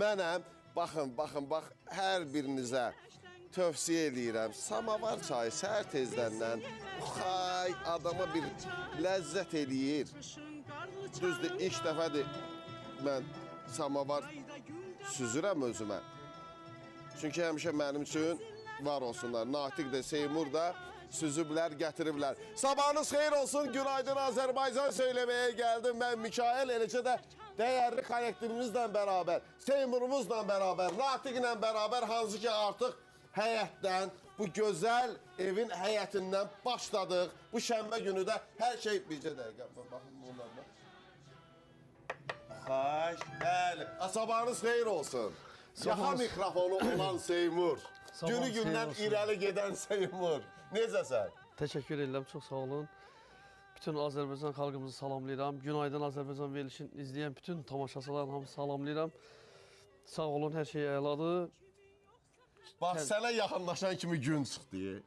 Mənəm, baxın, bax, hər birinizə tövsiyə eləyirəm. Samavar çayı səhər tezdəndən xay adama bir ləzzət eləyir. Düzdür, ilk dəfədir mən samavar süzürəm özümə. Çünki həmişə mənim üçün var olsunlar. Natiq də, Seymur da süzüblər, gətiriblər. Sabahınız xeyir olsun, günaydın Azərbaycan söyləməyə gəldim. Mən Mikail, eləcə də dəyərli kollektivimizlə bərabər, Seymurumuzla bərabər, Natiqlə bərabər, hansı ki artıq həyətdən, bu gözəl evin həyətindən başladıq. Bu şənbə günü də hər şey bircə dəqiqə. Baxın bunlarla. Xaş, bəli. Sabahınız xeyir olsun. Yaxa mikrofonu olan Seymur. Günü gündən irəli gedən Seymur. Necəsən? Təşəkkür edirəm, çox sağ olun. Bütün Azərbaycan xalqımızı salamlayıram. Günaydın Azərbaycan verilişini izləyən bütün tamaşaçıların hamısı salamlayıram. Sağ olun, hər şey əladır. Bax, sənə yaxınlaşan kimi gün çıxdı.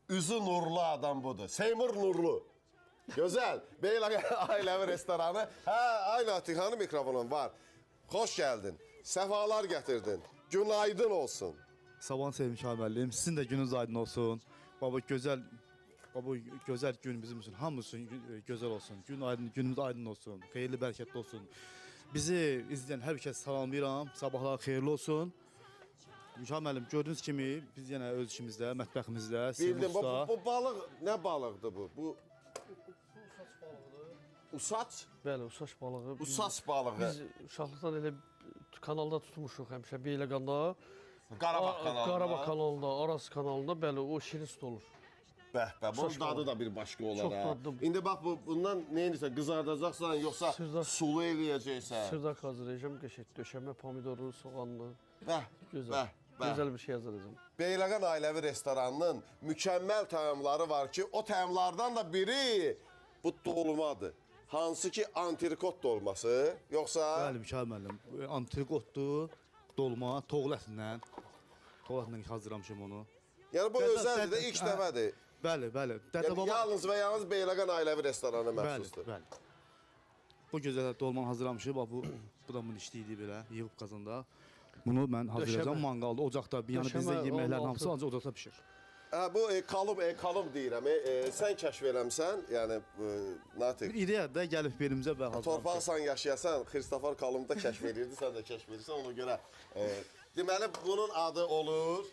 Üzü nurlu adam budur. Seymur Nurlu. Gözəl. Beyləqə ailəvi restoranı. Hə, ay Natiq, hanı mikrofonun var? Xoş gəldin. Səfalar gətirdin. Günaydın olsun. Sabahın sevim müəllim. Sizin də gününüz aydın olsun. Baba gözəl gün bizim üçün hamımız üçün gözəl olsun. Günümüz aydın olsun. Xeyirli, bərəkətli olsun. Bizi izləyən hər bir kəs salamlayıram. Sabahlar xeyirli olsun. Müəllim, gördüyünüz kimi biz yenə öz işimizdə, mətbəximizdə, Bildim, bu balıq nə balıqdır bu? Bu Usaç balığıdır. usaç? Bəli, usaç balığı. Usaç balığı. Biz uşaqlıqdan elə kanalda tutmuşuq həmişə Beyləqanda. Qarabağ kanalında, Aras kanalında, bəli, o şirin süt olur. Bəh, bunun dadı da bir başqa olar. Çox dadlı. İndi bax, bundan nə edirsən, qızardacaqsan, yoxsa sulu eləyəcəksən? Sırdak hazırlayacağım, qəşək döşəmə, pomidorlu, soğanlı. Gözəl. Gözəl bir şey hazırlayacağım. Beyləqan ailəvi restoranının mükəmməl təamları var ki, o təamlardan da biri bu dolmadır. Hansı ki, antrikot dolması, yoxsa... Bəli, müəllim. Antrikotdur, dolma, toğul ətindən. Toğul ətindən hazırlamışım onu. Yəni bu özəldir də, ilk dəfədir. Bəli. Yəni yalnız və yalnız Beyləqan ailəvi restoranı məxsusdur. Bəli. Bu gözəl dolmanı hazırlamışım. Bu da bunun işliydi belə, yığıb qazanda. Bunu mən hazırlayacağım manqalda, ocaqda. Yəni bizdə yeməklərin hamısı ancaq ocaqda pişir. Bu kalım deyirəm. Sən kəşf eləmsən, yəni Natiq. İdeya da gəlib belimizə və hazırlamışam. Torpaqsan, yaşayasan, Xristofor Kalımda kəşf edirdi, sən də kəşf edirsən, ona görə. Deməli, bunun adı olur...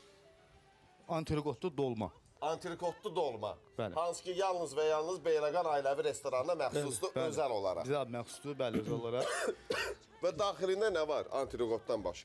Antrikotlu dolma. Antrikotlu dolma. Bəli. Hansı ki, yalnız və yalnız Beyləqan ailəvi restoranına məxsusdur, özəl olaraq. Bizə məxsusdur, bəli, özəl olaraq. Və daxilində nə var antrikotdan başqa?